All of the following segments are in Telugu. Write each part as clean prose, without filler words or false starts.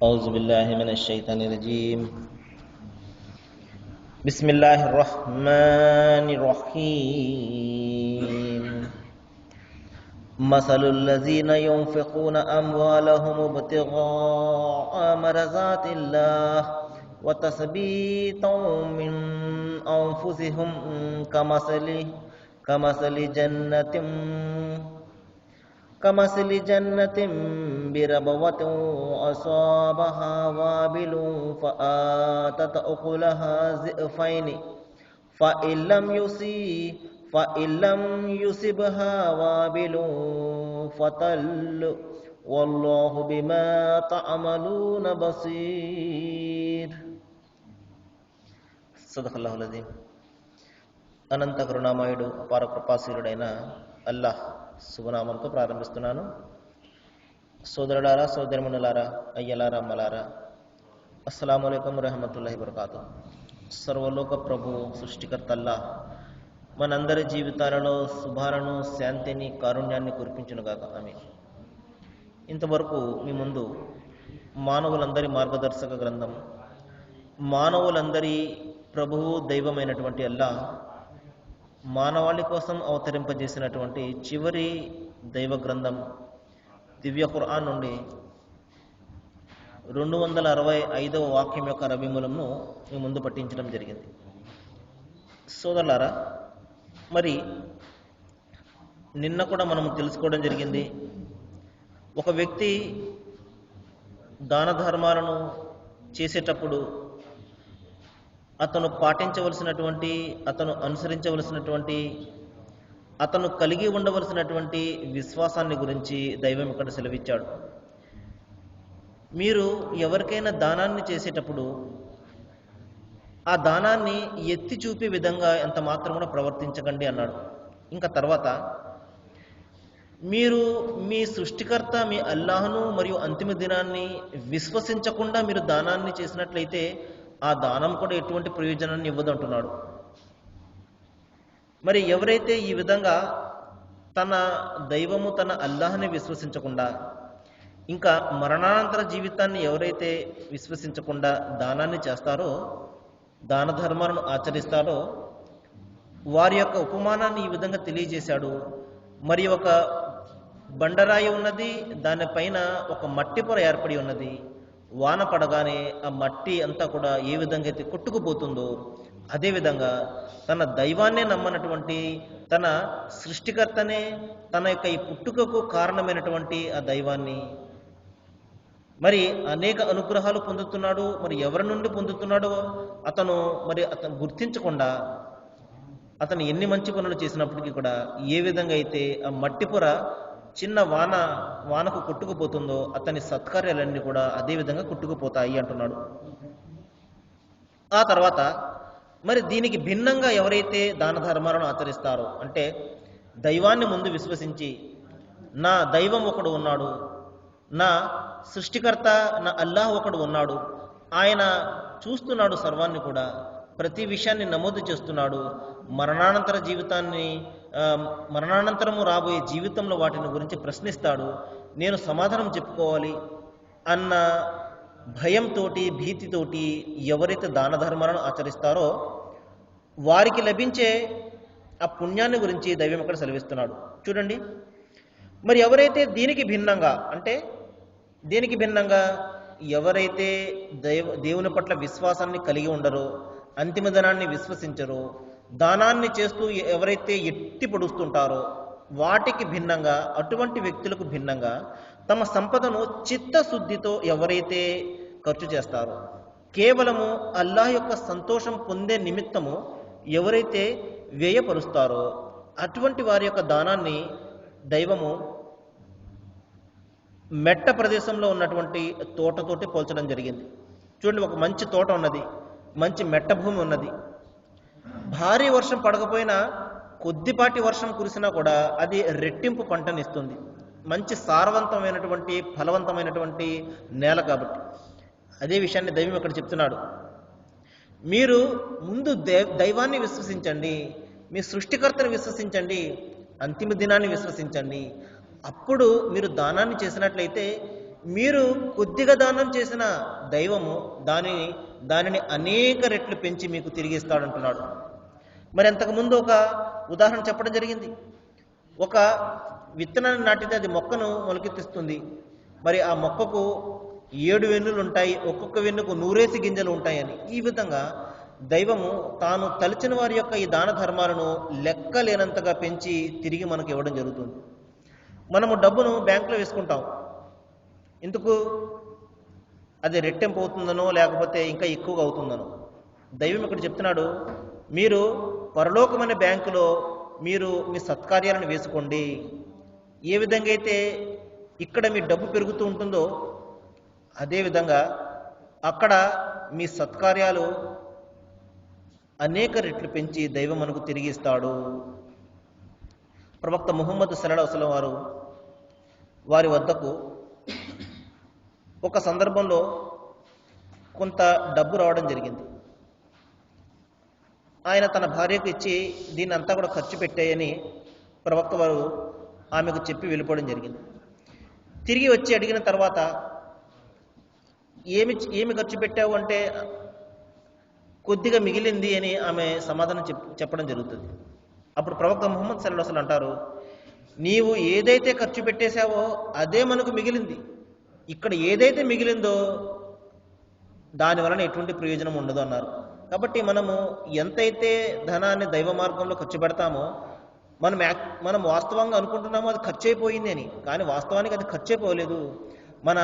أعوذ بالله من الشيطان الرجيم. بسم الله الرحمن الرحيم. مثل الذين ينفقون أموالهم ابتغاء مرضات الله وتثبيتا من أنفسهم كمثل جنة بربوة أصابها وابل فآتت أكلها ضعفين فإن لم يصبها وابل فتل والله بما تعملون بصير. సదఖల్లాహు అల్-అజీమ్. అనంత కరుణామయుడు అపార కృపాశీలుడైన అల్లాహ్ శుభనామంతో ప్రారంభిస్తున్నాను. సోదరులారా, సోదరిమణులారా, అయ్యలారా, అమ్మలారా, అస్సలాము అలైకుం వరహమతుల్లాహి వబరకాతు. సర్వలోక ప్రభు సృష్టికర్త అల్లాహ్ మనందరి జీవితాలలో శుభాలను, శాంతిని, కారుణ్యాన్ని కురిపించునుగాక. ఆమీన్. ఇంతవరకు మీ ముందు మానవులందరి మార్గదర్శక గ్రంథం, మానవులందరి ప్రభువు దైవమైనటువంటి అల్లాహ్ మానవాళి కోసం అవతరింపజేసినటువంటి చివరి దైవ గ్రంథం దివ్య ఖురాన్ నుండి 265వ వాక్యం యొక్క రబీములను మీ ముందు పట్టించడం జరిగింది. సోదరులారా, మరి నిన్న కూడా మనం తెలుసుకోవడం జరిగింది, ఒక వ్యక్తి దాన ధర్మాలను చేసేటప్పుడు అతను పాటించవలసినటువంటి, అతను అనుసరించవలసినటువంటి, అతను కలిగి ఉండవలసినటువంటి విశ్వాసాన్ని గురించి దైవం ఇక్కడ సెలవిచ్చాడు. మీరు ఎవరికైనా దానాన్ని చేసేటప్పుడు ఆ దానాన్ని ఎత్తి చూపే విధంగా ఎంత మాత్రం కూడా ప్రవర్తించకండి అన్నాడు. ఇంకా తర్వాత మీరు మీ సృష్టికర్త మీ అల్లాహ్ను మరియు అంతిమ దినాన్ని విశ్వసించకుండా మీరు దానాన్ని చేసినట్లయితే ఆ దానం కూడా ఎటువంటి ప్రయోజనాన్ని ఇవ్వదంటున్నాడు. మరి ఎవరైతే ఈ విధంగా తన దైవము తన అల్లాహ్ని విశ్వసించకుండా, ఇంకా మరణానంతర జీవితాన్ని ఎవరైతే విశ్వసించకుండా దానాన్ని చేస్తారో, దాన ధర్మాలను ఆచరిస్తారో, వారి యొక్క ఉపమానాన్ని ఈ విధంగా తెలియజేశాడు. మరి ఒక బండరాయి ఉన్నది, దానిపైన ఒక మట్టి పొర ఏర్పడి ఉన్నది. వాన పడగానే ఆ మట్టి అంతా కూడా ఏ విధంగా అయితే కొట్టుకుపోతుందో, అదేవిధంగా తన దైవాన్నే నమ్మనటువంటి, తన సృష్టికర్తనే, తన యొక్క ఈ పుట్టుకకు కారణమైనటువంటి ఆ దైవాన్ని మరి అనేక అనుగ్రహాలు పొందుతున్నాడు. మరి ఎవరి నుండి పొందుతున్నాడో అతను గుర్తించకుండా అతను ఎన్ని మంచి పనులు చేసినప్పటికీ కూడా ఏ విధంగా అయితే ఆ మట్టి పొర చిన్న వానకు కొట్టుకుపోతుందో అతని సత్కార్యాలన్నీ కూడా అదే విధంగా కొట్టుకుపోతాయి అంటున్నాడు. ఆ తర్వాత మరి దీనికి భిన్నంగా ఎవరైతే దాన ధర్మాలను ఆచరిస్తారో, అంటే దైవాన్ని ముందు విశ్వసించి నా దైవం ఒకడు ఉన్నాడు, నా సృష్టికర్త నా అల్లాహ్ ఒకడు ఉన్నాడు, ఆయన చూస్తున్నాడు సర్వాన్ని కూడా, ప్రతి విషయాన్ని నమోదు చేస్తున్నాడు, మరణానంతరము రాబోయే జీవితంలో వాటిని గురించి ప్రశ్నిస్తాడు, నేను సమాధానం చెప్పుకోవాలి అన్న భయంతో, భీతితోటి ఎవరైతే దాన ధర్మాలను ఆచరిస్తారో వారికి లభించే ఆ పుణ్యాన్ని గురించి దైవం ఇక్కడ సెలవిస్తున్నాడు. చూడండి, మరి ఎవరైతే దీనికి భిన్నంగా, అంటే దీనికి భిన్నంగా ఎవరైతే దేవుని పట్ల విశ్వాసాన్ని కలిగి ఉండరో, అంతిమ దినాన్ని విశ్వసించరో, దానాన్ని చేస్తూ ఎవరైతే ఎట్టి పొడుస్తుంటారో వాటికి భిన్నంగా, అటువంటి వ్యక్తులకు భిన్నంగా తమ సంపదను చిత్తశుద్ధితో ఎవరైతే ఖర్చు చేస్తారో, కేవలము అల్లాహ్ యొక్క సంతోషం పొందే నిమిత్తము ఎవరైతే వ్యయపరుస్తారో అటువంటి వారి యొక్క దానాన్ని దైవము మెట్ట ప్రదేశంలో ఉన్నటువంటి తోటతోటి పోల్చడం జరిగింది. చూడండి, ఒక మంచి తోట ఉన్నది, మంచి మెట్ట భూమి ఉన్నది. భారీ వర్షం పడకపోయినా కొద్దిపాటి వర్షం కురిసినా కూడా అది రెట్టింపు పంటనిస్తుంది. మంచి సారవంతమైనటువంటి, ఫలవంతమైనటువంటి నేల కాబట్టి. అదే విషయాన్ని దైవం ఇక్కడ చెప్తున్నాడు. మీరు ముందు దైవాన్ని విశ్వసించండి, మీ సృష్టికర్తను విశ్వసించండి, అంతిమ దినాన్ని విశ్వసించండి. అప్పుడు మీరు దానాన్ని చేసినట్లయితే మీరు కొద్దిగా దానం చేసిన దైవము దానిని అనేక రెట్లు పెంచి మీకు తిరిగి ఇస్తాడంటున్నాడు. మరి అంతకుముందు ఒక ఉదాహరణ చెప్పడం జరిగింది. ఒక విత్తనాన్ని నాటితే అది మొక్కను మొలకెత్తిస్తుంది. మరి ఆ మొక్కకు 7 వెన్నులు ఉంటాయి, ఒక్కొక్క వెన్నుకు 100 గింజలు ఉంటాయని. ఈ విధంగా దైవము తాను తలిచిన వారి యొక్క ఈ దాన ధర్మాలను లెక్కలేనంతగా పెంచి తిరిగి మనకు ఇవ్వడం జరుగుతుంది. మనము డబ్బును బ్యాంకులో వేసుకుంటాం. ఎందుకు? అది రెట్టింపు అవుతుందనో లేకపోతే ఇంకా ఎక్కువగా అవుతుందనో. దైవం ఇక్కడ చెప్తున్నాడు, మీరు పరలోకమైన బ్యాంకులో మీరు మీ సత్కార్యాలను వేసుకోండి. ఏ విధంగా అయితే ఇక్కడ మీ డబ్బు పెరుగుతూ ఉంటుందో అదేవిధంగా అక్కడ మీ సత్కార్యాలు అనేక రెట్లు పెంచి దైవం మనకు తిరిగి ఇస్తాడు. ప్రవక్త ముహమ్మద్ సల్లల్లాహు అలైహి వసల్లం వారి వద్దకు ఒక సందర్భంలో కొంత డబ్బు రావడం జరిగింది. ఆయన తన భార్యకు ఇచ్చి దీన్ని అంతా కూడా ఖర్చు పెట్టాయని ప్రవక్త వారు ఆమెకు చెప్పి వెళ్ళిపోవడం జరిగింది. తిరిగి వచ్చి అడిగిన తర్వాత ఏమి ఖర్చు పెట్టావు అంటే కొద్దిగా మిగిలింది అని ఆమె సమాధానం చెప్పడం జరుగుతుంది. అప్పుడు ప్రవక్త ముహమ్మద్ సల్లల్లాహు అలైహి వసల్లం అంటారు, నీవు ఏదైతే ఖర్చు పెట్టేశావో అదే మనకు మిగిలింది. ఇక్కడ ఏదైతే మిగిలిందో దాని వలన ఎటువంటి ప్రయోజనం ఉండదు అన్నారు. కాబట్టి మనము ఎంతైతే ధనాన్ని దైవ మార్గంలో ఖర్చు పెడతామో మనం వాస్తవంగా అనుకుంటున్నామో అది ఖర్చు అయిపోయింది అని, కానీ వాస్తవానికి అది ఖర్చు అయిపోలేదు. మన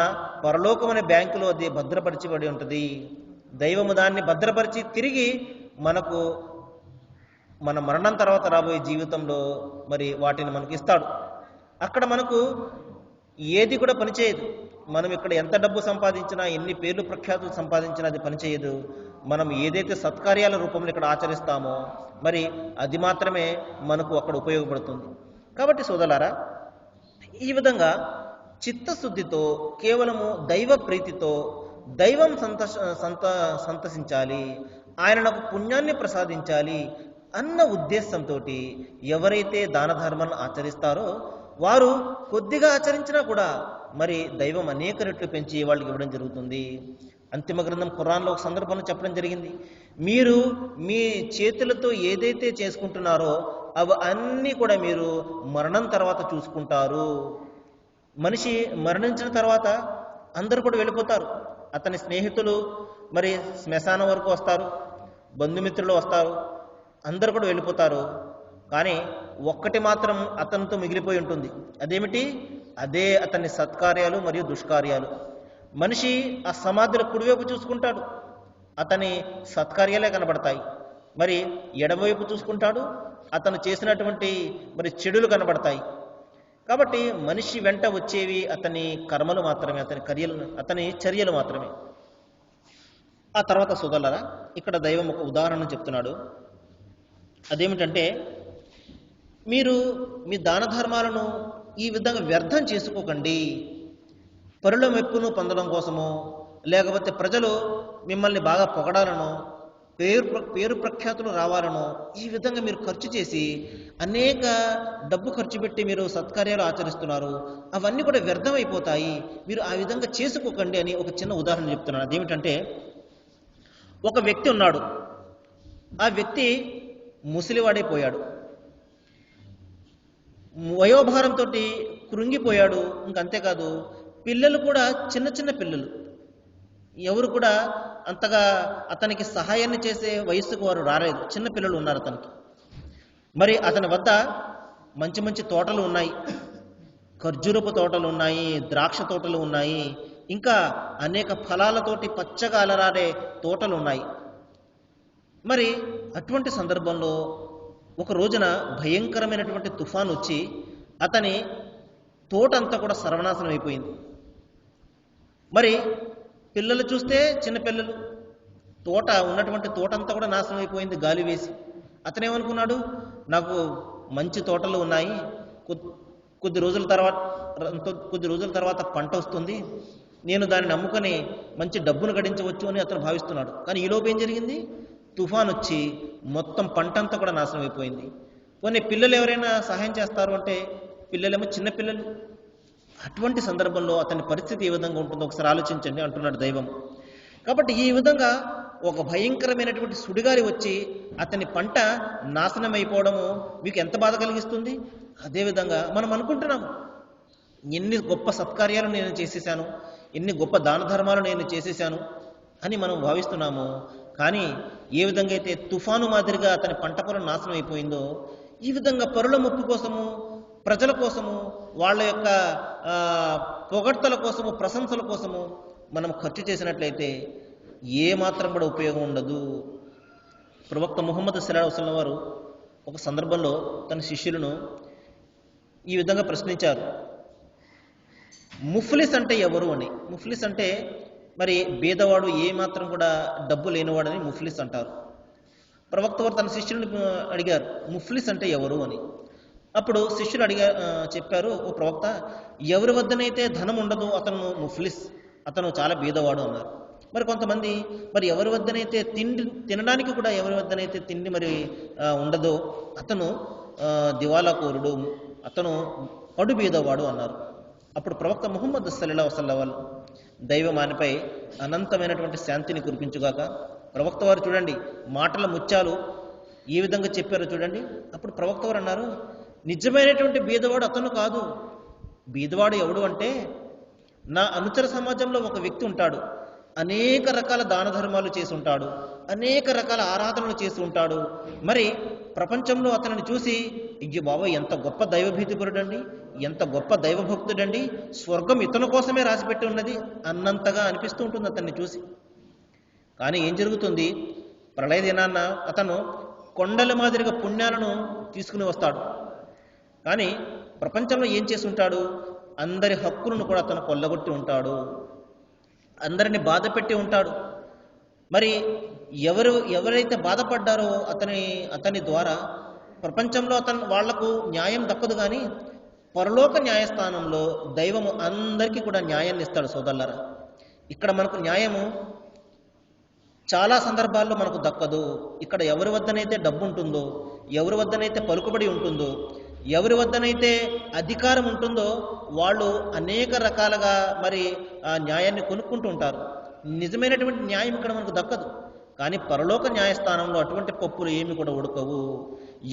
పరలోకం అనే బ్యాంకులో అది భద్రపరచబడి ఉంటుంది. దైవము దాన్ని భద్రపరిచి తిరిగి మనకు మన మరణం తర్వాత రాబోయే జీవితంలో మరి వాటిని మనకి ఇస్తాడు. అక్కడ మనకు ఏది కూడా పనిచేయదు. మనం ఇక్కడ ఎంత డబ్బు సంపాదించినా, ఎన్ని పేర్లు ప్రఖ్యాతులు సంపాదించినా అది పనిచేయదు. మనం ఏదైతే సత్కార్యాల రూపంలో ఇక్కడ ఆచరిస్తామో మరి అది మాత్రమే మనకు అక్కడ ఉపయోగపడుతుంది. కాబట్టి సోదరులారా, ఈ విధంగా చిత్తశుద్ధితో కేవలము దైవ ప్రీతితో దైవం సంతసించాలి, ఆయన నాకు పుణ్యాన్ని ప్రసాదించాలి అన్న ఉద్దేశంతో ఎవరైతే దాన ధర్మాన్ని ఆచరిస్తారో వారు కొద్దిగా ఆచరించినా కూడా మరి దైవం అనేక రెట్లు పెంచి వాళ్ళకి ఇవ్వడం జరుగుతుంది. అంతిమ గ్రంథం ఖురాన్లో ఒక సందర్భంలో చెప్పడం జరిగింది, మీరు మీ చేతులతో ఏదైతే చేసుకుంటున్నారో అవి అన్నీ కూడా మీరు మరణం తర్వాత చూసుకుంటారు. మనిషి మరణించిన తర్వాత అందరూ కూడా వెళ్ళిపోతారు. అతని స్నేహితులు మరి శ్మశానం వరకు వస్తారు, బంధుమిత్రులు వస్తారు, అందరూ కూడా వెళ్ళిపోతారు. కానీ ఒక్కటి మాత్రం అతనితో మిగిలిపోయి ఉంటుంది. అదేమిటి? అదే అతని సత్కార్యాలు మరియు దుష్కార్యాలు. మనిషి ఆ సమాధిలో కుడివైపు చూసుకుంటాడు, అతని సత్కార్యాలే కనబడతాయి. మరి ఎడమవైపు చూసుకుంటాడు, అతను చేసినటువంటి మరి చెడులు కనబడతాయి. కాబట్టి మనిషి వెంట వచ్చేవి అతని కర్మలు మాత్రమే, అతని చర్యలు మాత్రమే. ఆ తర్వాత సోదరులారా, ఇక్కడ దైవం ఒక ఉదాహరణ చెప్తున్నాడు. అదేమిటంటే, మీరు మీ దాన ధర్మాలను ఈ విధంగా వ్యర్థం చేసుకోకండి. పరుల మెప్పును పొందడం కోసమో లేకపోతే ప్రజలు మిమ్మల్ని బాగా పొగడాలనో పేరు ప్రఖ్యాతులు రావాలనో ఈ విధంగా మీరు ఖర్చు చేసి అనేక డబ్బు ఖర్చు పెట్టి మీరు సత్కార్యాలు ఆచరిస్తున్నారు. అవన్నీ కూడా వ్యర్థమైపోతాయి. మీరు ఆ విధంగా చేసుకోకండి అని ఒక చిన్న ఉదాహరణ చెప్తున్నాను. అదేమిటంటే, ఒక వ్యక్తి ఉన్నాడు. ఆ వ్యక్తి ముసలివాడైపోయాడు, వయోభారంతో కృంగిపోయాడు. ఇంకంతేకాదు, పిల్లలు కూడా చిన్న చిన్న పిల్లలు, ఎవరు కూడా అంతగా అతనికి సహాయాన్ని చేసే వయస్సుకు వారు రాలేదు. చిన్న పిల్లలు ఉన్నారు అతనికి. మరి అతని వద్ద మంచి మంచి తోటలు ఉన్నాయి, ఖర్జూరపు తోటలు ఉన్నాయి, ద్రాక్ష తోటలు ఉన్నాయి, ఇంకా అనేక ఫలాలతోటి పచ్చగా అలరాడే తోటలు ఉన్నాయి. మరి అటువంటి సందర్భంలో ఒక రోజున భయంకరమైనటువంటి తుఫాను వచ్చి అతని తోట అంతా కూడా సర్వనాశనం అయిపోయింది. మరి పిల్లలు చూస్తే చిన్నపిల్లలు, ఉన్నటువంటి తోట అంతా కూడా నాశనం అయిపోయింది గాలి వేసి. అతనేమనుకున్నాడు, నాకు మంచి తోటలు ఉన్నాయి, కొద్ది రోజుల తర్వాత పంట వస్తుంది, నేను దాన్ని నమ్ముకొని మంచి డబ్బును గడించవచ్చు అని అతను భావిస్తున్నాడు. కానీ ఈలోపు ఏం జరిగింది? తుఫాన్ వచ్చి మొత్తం పంట అంతా కూడా నాశనం అయిపోయింది. కొన్ని పిల్లలు ఎవరైనా సహాయం చేస్తారు అంటే పిల్లలేమో చిన్నపిల్లలు, అటువంటి సందర్భంలో అతని పరిస్థితి ఏ విధంగా ఉంటుందో ఒకసారి ఆలోచించండి అంటున్నాడు దైవం. కాబట్టి ఈ విధంగా ఒక భయంకరమైనటువంటి సుడిగాలి వచ్చి అతని పంట నాశనం అయిపోవడము మీకు ఎంత బాధ కలిగిస్తుంది? అదేవిధంగా మనం అనుకుంటున్నాము, ఎన్ని గొప్ప సత్కార్యాలు నేను చేసేసాను, ఎన్ని గొప్ప దాన ధర్మాలు నేను చేసేసాను అని మనం భావిస్తున్నాము. కానీ ఏ విధంగా అయితే తుఫాను మాదిరిగా అతని పంట పొలం నాశనం అయిపోయిందో, ఈ విధంగా పరుల ముప్పు కోసము, ప్రజల కోసము, వాళ్ళ యొక్క పొగడ్తల కోసము, ప్రశంసల కోసము మనం ఖర్చు చేసినట్లయితే ఏ మాత్రం కూడా ఉపయోగం ఉండదు. ప్రవక్త ముహమ్మద్ సల్లల్లాహు అలైహి వసల్లం వారు ఒక సందర్భంలో తన శిష్యులను ఈ విధంగా ప్రశ్నించారు, ముఫ్లిస్ అంటే ఎవరు అని. ముఫ్లిస్ అంటే మరి బీదవాడు, ఏ మాత్రం కూడా డబ్బు లేనివాడని ముఫ్లిస్ అంటారు. ప్రవక్త వారు తన శిష్యులను అడిగారు, ముఫ్లిస్ అంటే ఎవరు అని. అప్పుడు శిష్యులు చెప్పారు, ఓ ప్రవక్త, ఎవరి వద్దనైతే ధనం ఉండదు అతను ముఫ్లిస్, అతను చాలా బీదవాడు అన్నారు. మరి కొంతమంది, మరి ఎవరి వద్దనైతే తినడానికి కూడా ఎవరి వద్దనైతే తిండి మరి ఉండదో అతను దివాలాకోరుడు, అతను కడు బీదవాడు అన్నారు. అప్పుడు ప్రవక్త ముహమ్మద్ సల్లల్లాహు అలైహి వసల్లం దైవమానిపై అనంతమైనటువంటి శాంతిని కురిపించుగాక, ప్రవక్త వారు చూడండి మాటల ముత్యాలు ఏ విధంగా చెప్పారో చూడండి. అప్పుడు ప్రవక్త వారు అన్నారు, నిజమైనటువంటి బీదవాడు అతను కాదు. బీదవాడు ఎవడు అంటే, నా అనుచర సమాజంలో ఒక వ్యక్తి ఉంటాడు, అనేక రకాల దాన ధర్మాలు చేసి ఉంటాడు, అనేక రకాల ఆరాధనలు చేసి ఉంటాడు. మరి ప్రపంచంలో అతనిని చూసి, ఇయ్య బాబా ఎంత గొప్ప దైవభీతిపరుడండి, ఎంత గొప్ప దైవభక్తుడండి, స్వర్గం ఇతని కోసమే రాసిపెట్టి ఉన్నది అన్నంతగా అనిపిస్తూ ఉంటుంది అతన్ని చూసి. కానీ ఏం జరుగుతుంది? ప్రళయ దినాన్న అతను కొండల మాదిరిగా పుణ్యాలను తీసుకుని వస్తాడు. కానీ ప్రపంచంలో ఏం చేసి ఉంటాడు? అందరి హక్కులను కూడా అతను కొల్లగొట్టి ఉంటాడు, అందరిని బాధ పెట్టి ఉంటాడు. మరి ఎవరైతే బాధపడ్డారో అతని ద్వారా ప్రపంచంలో వాళ్లకు న్యాయం దక్కదు. కానీ పరలోక న్యాయస్థానంలో దైవము అందరికీ కూడా న్యాయాన్ని ఇస్తాడు. సోదరులారా, ఇక్కడ మనకు న్యాయము చాలా సందర్భాల్లో మనకు దక్కదు. ఇక్కడ ఎవరి వద్దనైతే డబ్బు ఉంటుందో, ఎవరి వద్దనైతే పలుకుబడి ఉంటుందో, ఎవరి వద్దనైతే అధికారం ఉంటుందో వాళ్ళు అనేక రకాలుగా మరి ఆ న్యాయాన్ని కొనుక్కుంటూ ఉంటారు. నిజమైనటువంటి న్యాయం ఇక్కడ మనకు దక్కదు. కానీ పరలోక న్యాయస్థానంలో అటువంటి పప్పులు ఏమి కూడా ఉడకవు.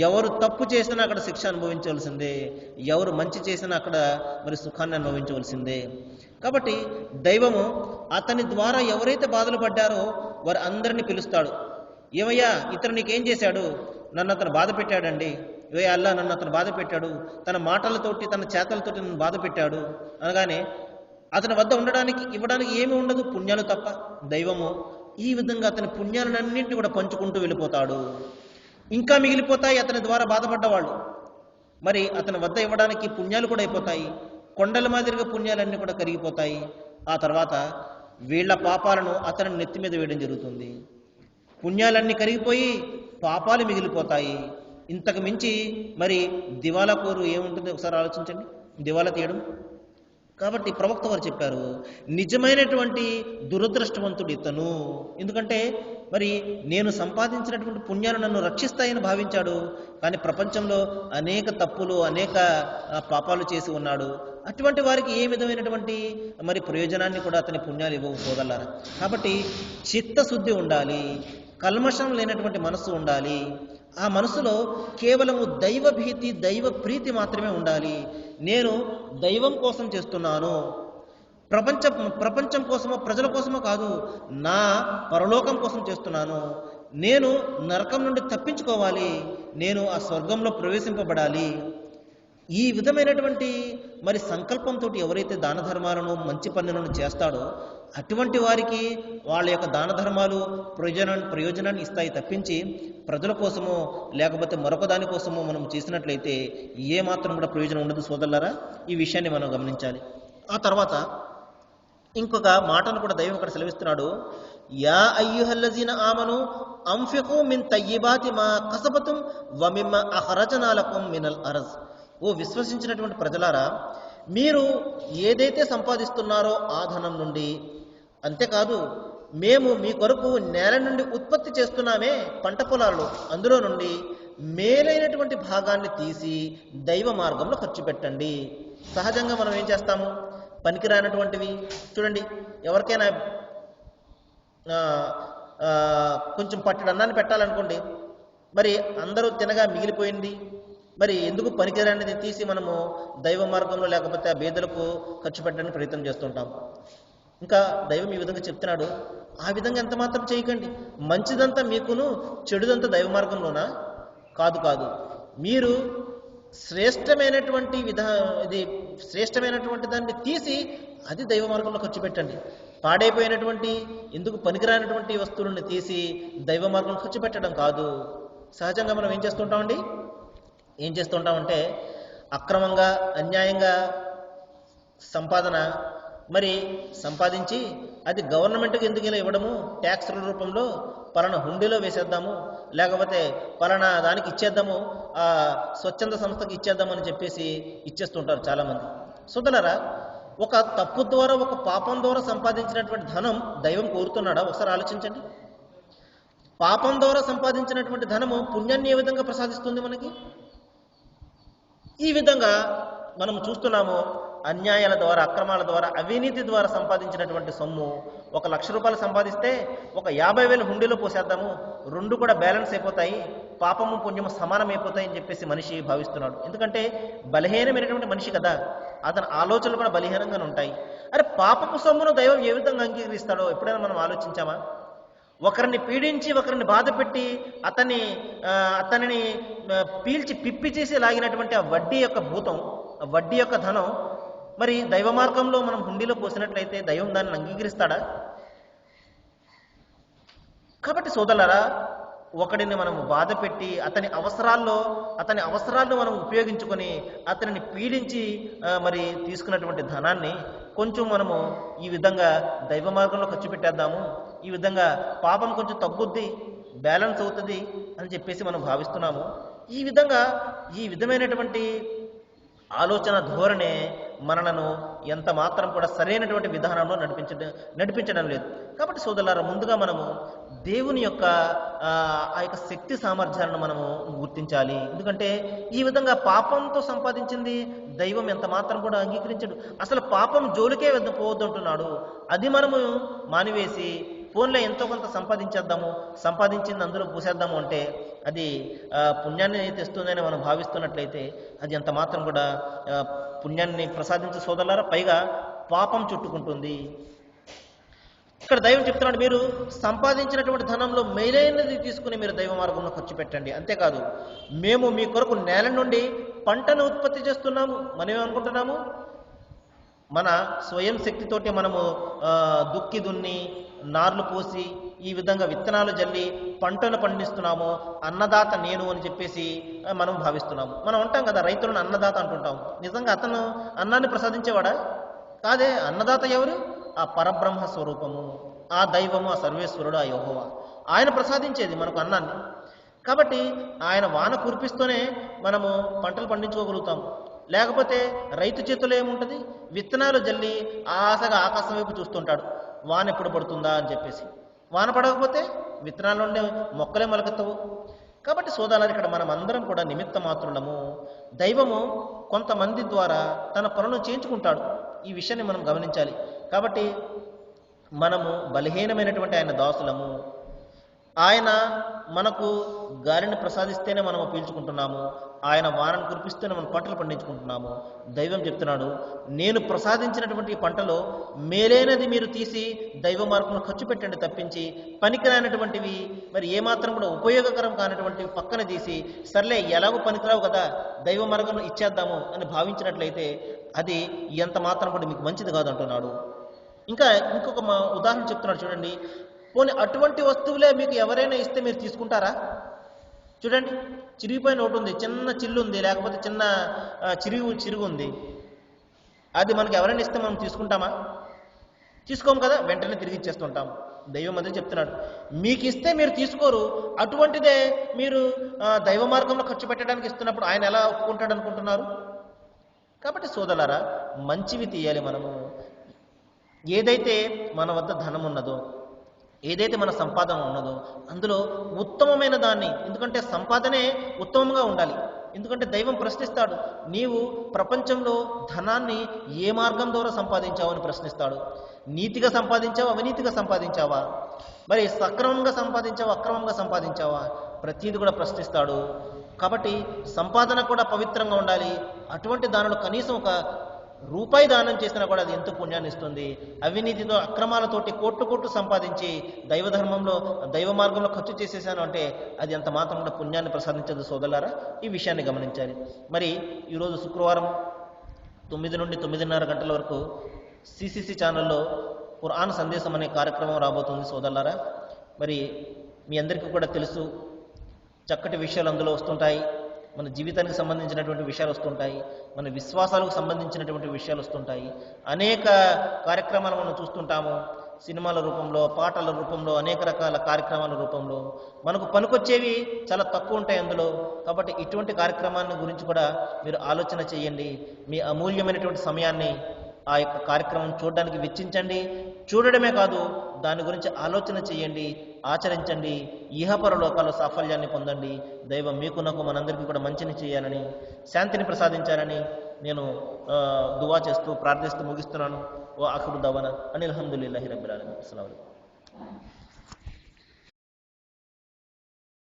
ఎవరు తప్పు చేసినా అక్కడ శిక్ష అనుభవించవలసిందే, ఎవరు మంచి చేసినా అక్కడ మరి సుఖాన్ని అనుభవించవలసిందే. కాబట్టి దైవము అతని ద్వారా ఎవరైతే బాధలు పడ్డారో వారు అందరినీ పిలుస్తాడు. ఏమయ్యా, ఇతను నీకేం చేశాడు? నన్ను అతను బాధ పెట్టాడండి. ఏ అల్లా, నన్ను అతను బాధ పెట్టాడు, తన మాటలతోటి తన చేతలతోటి నన్ను బాధ పెట్టాడు అనగానే అతని వద్ద ఇవ్వడానికి ఏమీ ఉండదు, పుణ్యాలు తప్ప. దైవము ఈ విధంగా అతని పుణ్యాలన్నింటినీ కూడా పంచుకుంటూ వెళ్ళిపోతాడు. ఇంకా మిగిలిపోతాయి అతని ద్వారా బాధపడ్డవాళ్ళు. మరి అతని వద్ద ఇవ్వడానికి పుణ్యాలు కూడా అయిపోతాయి, కొండల మాదిరిగా పుణ్యాలన్నీ కూడా కరిగిపోతాయి. ఆ తర్వాత వీళ్ళ పాపాలను అతని నెత్తి మీద వేయడం జరుగుతుంది. పుణ్యాలన్నీ కరిగిపోయి పాపాలు మిగిలిపోతాయి. ఇంతకు మించి మరి దివాలా కోరు ఏముంటుంది ఒకసారి ఆలోచించండి, దివాలా తీయడం. కాబట్టి ప్రవక్త వారు చెప్పారు, నిజమైనటువంటి దురదృష్టవంతుడు ఇతను. ఎందుకంటే మరి నేను సంపాదించినటువంటి పుణ్యాలు నన్ను రక్షిస్తాయని భావించాడు, కానీ ప్రపంచంలో అనేక తప్పులు, అనేక పాపాలు చేసి ఉన్నాడు. అటువంటి వారికి ఏ విధమైనటువంటి మరి ప్రయోజనాన్ని కూడా అతని పుణ్యాలు ఇవ్వవు సోదరులారా. కాబట్టి చిత్తశుద్ధి ఉండాలి, కల్మషం లేనటువంటి మనస్సు ఉండాలి. ఆ మనసులో కేవలము దైవ భీతి, దైవ ప్రీతి మాత్రమే ఉండాలి. నేను దైవం కోసం చేస్తున్నాను, ప్రపంచం కోసమో ప్రజల కోసమో కాదు, నా పరలోకం కోసం చేస్తున్నాను. నేను నరకం నుండి తప్పించుకోవాలి, నేను ఆ స్వర్గంలో ప్రవేశింపబడాలి. ఈ విధమైనటువంటి మరి సంకల్పంతో ఎవరైతే దాన ధర్మాలను, మంచి పనులను చేస్తాడో అటువంటి వారికి వాళ్ళ యొక్క దాన ధర్మాలు ప్రయోజనాన్ని ఇస్తాయి తప్పించి ప్రజల కోసమో లేకపోతే మరొక దాని కోసమో మనం చేసినట్లయితే ఏ మాత్రం కూడా ప్రయోజనం ఉండదు సోదరులారా. ఈ విషయాన్ని మనం గమనించాలి. ఆ తర్వాత ఇంకొక మాటను కూడా దైవం ఇక్కడ సెలవిస్తున్నాడు, యా అయ్యుహల్లజీన ఆమను అంఫికు మిన్ తయ్యిబాతి మా కసబతుం వ మిమ్మా అఖరజనా లకుం మినల్ అర్జ్. ఓ విశ్వసించినటువంటి ప్రజలారా, మీరు ఏదైతే సంపాదిస్తున్నారో ఆ ధనం నుండి, అంతేకాదు మేము మీ కొరకు నేల నుండి ఉత్పత్తి చేస్తున్నామే పంట పొలాల్లో, అందులో నుండి మేలైనటువంటి భాగాన్ని తీసి దైవ మార్గంలో ఖర్చు పెట్టండి. సహజంగా మనం ఏం చేస్తాము, పనికిరానటువంటివి చూడండి, ఎవరికైనా ఆ, ఆ, కొంచెం పట్టెడు అన్నాన్ని పెట్టాలనుకోండి, మరి అందరూ తినగా మిగిలిపోయింది, మరి ఎందుకు పనికిరానిది తీసి మనము దైవ మార్గంలో లేకపోతే ఆ బీదలకు ఖర్చు పెట్టడానికి ప్రయత్నం చేస్తుంటాం. ఇంకా దైవం ఈ విధంగా చెప్తున్నాడు, ఆ విధంగా ఎంత మాత్రం చేయకండి. మంచిదంతా మీకును, చెడుదంతా దైవ మార్గంలోనా? కాదు కాదు, మీరు శ్రేష్టమైనటువంటి ఇది శ్రేష్టమైనటువంటి దాన్ని తీసి అది దైవ మార్గంలో ఖర్చు పెట్టండి. పాడైపోయినటువంటి ఎందుకు పనికిరానటువంటి వస్తువులను తీసి దైవ మార్గంలో ఖర్చు పెట్టడం కాదు. సహజంగా మనం ఏం చేస్తుంటామంటే అక్రమంగా అన్యాయంగా సంపాదన మరి సంపాదించి అది గవర్నమెంట్కి ఎందుకు ఇలా ఇవ్వడము, ట్యాక్స్ల రూపంలో పలానా హుండీలో వేసేద్దాము, లేకపోతే పలానా దానికి ఇచ్చేద్దాము, ఆ స్వచ్ఛంద సంస్థకి ఇచ్చేద్దాము అని చెప్పేసి ఇచ్చేస్తుంటారు చాలామంది. సోదరులారా, ఒక తప్పు ద్వారా ఒక పాపం ద్వారా సంపాదించినటువంటి ధనం దైవం కోరుతున్నాడా? ఒకసారి ఆలోచించండి. పాపం ద్వారా సంపాదించినటువంటి ధనము పుణ్యాన్ని ఏ విధంగా ప్రసాదిస్తుంది మనకి? ఈ విధంగా మనం చూస్తున్నాము, అన్యాయాల ద్వారా, అక్రమాల ద్వారా, అవినీతి ద్వారా సంపాదించినటువంటి సొమ్ము 1,00,000 రూపాయలు సంపాదిస్తే ఒక 50,000 హుండీలో పోసేద్దాము, రెండు కూడా బ్యాలెన్స్ అయిపోతాయి, పాపము పుణ్యము సమానమైపోతాయి అని చెప్పేసి మనిషి భావిస్తున్నాడు. ఎందుకంటే బలహీనమైనటువంటి మనిషి కదా, అతని ఆలోచనలు కూడా బలహీనంగానే ఉంటాయి. అరే, పాపపు సొమ్మును దైవం ఏ విధంగా అంగీకరిస్తాడో ఎప్పుడైనా మనం ఆలోచించామా? ఒకరిని పీడించి ఒకరిని బాధ పెట్టి అతనిని పీల్చి పిప్పి చేసి లాగినటువంటి ఆ వడ్డీ యొక్క భూతం, ఆ వడ్డీ యొక్క ధనం మరి దైవ మార్గంలో మనం హుండీలో పోసినట్లయితే దైవం దాన్ని అంగీకరిస్తాడా? కాబట్టి సోదరులారా, ఒకడిని మనం బాధ పెట్టి అతని అవసరాలను మనం ఉపయోగించుకొని అతనిని పీడించి మరి తీసుకున్నటువంటి ధనాన్ని కొంచెం మనము ఈ విధంగా దైవ మార్గంలో ఖర్చు పెట్టేద్దాము, ఈ విధంగా పాపం కొంచెం తగ్గుద్ది, బ్యాలెన్స్ అవుతుంది అని చెప్పేసి మనం భావిస్తున్నాము. ఈ విధమైనటువంటి ఆలోచన ధోరణే మనలను ఎంత మాత్రం కూడా సరైనటువంటి విధానంలో నడిపించడం లేదు. కాబట్టి సోదరులారా, ముందుగా మనము దేవుని యొక్క ఆ యొక్క శక్తి సామర్థ్యాలను మనము గుర్తించాలి. ఎందుకంటే ఈ విధంగా పాపంతో సంపాదించింది దైవం ఎంత మాత్రం కూడా అంగీకరించడు. అసలు పాపం జోలికే పోవద్దంటున్నాడు. అది మనము మానివేసి ఫోన్లో ఎంతో కొంత సంపాదించింది అందులో పూసేద్దాము అంటే అది పుణ్యాన్ని తెస్తుందని మనం భావిస్తున్నట్లయితే అది ఎంత మాత్రం కూడా పుణ్యాన్ని ప్రసాదించే సోదరులారా, పైగా పాపం చుట్టుకుంటుంది. ఇక్కడ దైవం చెప్తున్నాడు, మీరు సంపాదించినటువంటి ధనంలో మేలైనది తీసుకుని మీరు దైవ మార్గంలో ఖర్చు పెట్టండి. అంతేకాదు, మేము మీ కొరకు నేల నుండి పంటను ఉత్పత్తి చేస్తున్నాము. మనం ఏమనుకుంటున్నాము, మన స్వయం శక్తితోటి మనము దుక్కి దున్ని నార్లు పోసి ఈ విధంగా విత్తనాలు జల్లి పంటను పండిస్తున్నాము, అన్నదాత నేను అని చెప్పేసి మనం భావిస్తున్నాము. మనం అంటాం కదా, రైతులను అన్నదాత అంటుంటాం. నిజంగా అతను అన్నాన్ని ప్రసాదించేవాడా? కాదే. అన్నదాత ఎవరు? ఆ పరబ్రహ్మ స్వరూపము, ఆ దైవము, ఆ సర్వేశ్వరుడు, ఆ యెహోవా. ఆయన ప్రసాదించేది మనకు అన్నాన్ని. కాబట్టి ఆయన వాన కురిపిస్తూనే మనము పంటలు పండించుకోగలుగుతాం. లేకపోతే రైతు చేతిలో ఏముంటుంది? విత్తనాలు జల్లి ఆశగా ఆకాశం వైపు చూస్తుంటాడు, వాన ఎప్పుడు పడుతుందా అని చెప్పేసి. వాన పడకపోతే విత్తనాల నుండి మొక్కలే మొలకెత్తవు. కాబట్టి సోదరులారా, ఇక్కడ మనం అందరం కూడా నిమిత్త మాత్రులము. దైవము కొంతమంది ద్వారా తన పనులను చేయించుకుంటాడు. ఈ విషయాన్ని మనం గమనించాలి. కాబట్టి మనము బలహీనమైనటువంటి ఆయన దాసులము. ఆయన మనకు గాలిని ప్రసాదిస్తేనే మనము పీల్చుకుంటున్నాము, ఆయన వానను కురిపిస్తేనే మనం పంటలు పండించుకుంటున్నాము. దైవం చెప్తున్నాడు, నేను ప్రసాదించినటువంటి పంటలో మేలైనది మీరు తీసి దైవ మార్గంలో ఖర్చు పెట్టండి తప్పించి పనికిరానటువంటివి, మరి ఏమాత్రం కూడా ఉపయోగకరం కానటువంటివి పక్కన తీసి సర్లే ఎలాగో పనికిరావు కదా దైవ మార్గంలో ఇచ్చేద్దాము అని భావించినట్లయితే అది ఎంత మాత్రం కూడా మీకు మంచిది కాదు అంటున్నాడు. ఇంకొక ఉదాహరణ చెప్తున్నాడు చూడండి. పోనీ అటువంటి వస్తువులే మీకు ఎవరైనా ఇస్తే మీరు తీసుకుంటారా? చూడండి, చిరిగిపోయిన ఒకటి ఉంది, చిన్న చిల్లు ఉంది, లేకపోతే చిన్న చిరుగు ఉంది, అది మనకి ఎవరైనా ఇస్తే మనం తీసుకుంటామా? తీసుకోము కదా, వెంటనే తిరిగి ఇచ్చేస్తుంటాం. దైవం అదే చెప్తున్నాడు, మీకు ఇస్తే మీరు తీసుకోరు, అటువంటిదే మీరు దైవ మార్గంలో ఖర్చు పెట్టడానికి ఇస్తున్నప్పుడు ఆయన ఎలా ఒప్పుకుంటాడు అనుకుంటున్నారు? కాబట్టి సోదరులారా, మంచివి తీయాలి. మనము ఏదైతే మన వద్ద ధనం ఉన్నదో, ఏదైతే మన సంపాదన ఉన్నదో అందులో ఉత్తమమైన దాన్ని, ఎందుకంటే సంపాదనే ఉత్తమంగా ఉండాలి. ఎందుకంటే దైవం ప్రశ్నిస్తాడు, నీవు ప్రపంచంలో ధనాన్ని ఏ మార్గం ద్వారా సంపాదించావు అని ప్రశ్నిస్తాడు. నీతిగా సంపాదించావా, అవినీతిగా సంపాదించావా, మరి సక్రమంగా సంపాదించావా, అక్రమంగా సంపాదించావా, ప్రతిదీ కూడా ప్రశ్నిస్తాడు. కాబట్టి సంపాదన కూడా పవిత్రంగా ఉండాలి. అటువంటి దానిలో కనీసం ఒక రూపాయి దానం చేసినా కూడా అది ఎంతో పుణ్యాన్ని ఇస్తుంది. అవినీతితో అక్రమాలతోటి కోట్లు సంపాదించి దైవ ధర్మంలో దైవ మార్గంలో ఖర్చు చేసేసాను అంటే అది అంత మాత్రం కూడా పుణ్యాన్ని ప్రసాదించదు సోదరులారా. ఈ విషయాన్ని గమనించాలి. మరి ఈరోజు శుక్రవారం 9 నుండి 9:30 గంటల వరకు సిసిసి ఛానల్లో ఖురాన్ సందేశం అనే కార్యక్రమం రాబోతుంది సోదరులారా. మరి మీ అందరికీ కూడా తెలుసు, చక్కటి విషయాలు అందులో వస్తుంటాయి. మన జీవితానికి సంబంధించినటువంటి విషయాలు వస్తుంటాయి, మన విశ్వాసాలకు సంబంధించినటువంటి విషయాలు వస్తుంటాయి. అనేక కార్యక్రమాలు మనం చూస్తుంటాము, సినిమాల రూపంలో, పాటల రూపంలో, అనేక రకాల కార్యక్రమాల రూపంలో. మనకు పనికొచ్చేవి చాలా తక్కువ ఉంటాయి అందులో. కాబట్టి ఇటువంటి కార్యక్రమాన్ని గురించి కూడా మీరు ఆలోచన చేయండి. మీ అమూల్యమైనటువంటి సమయాన్ని ఆ యొక్క కార్యక్రమం చూడడానికి వెచ్చించండి. చూడడమే కాదు, దాని గురించి ఆలోచన చేయండి, ఆచరించండి. ఇహపర లోకాల్లో సాఫల్యాన్ని పొందండి. దైవం మీకు నాకు మనందరికీ కూడా మంచిని చేయాలని, శాంతిని ప్రసాదించాలని నేను దువా చేస్తూ ప్రార్థిస్తూ ముగిస్తున్నాను. వా ఆఖిరు దవానా అనిల్ హమ్దులిల్లాహి రబ్బిల్ ఆలమీన్. అస్సలాము అలైకుం.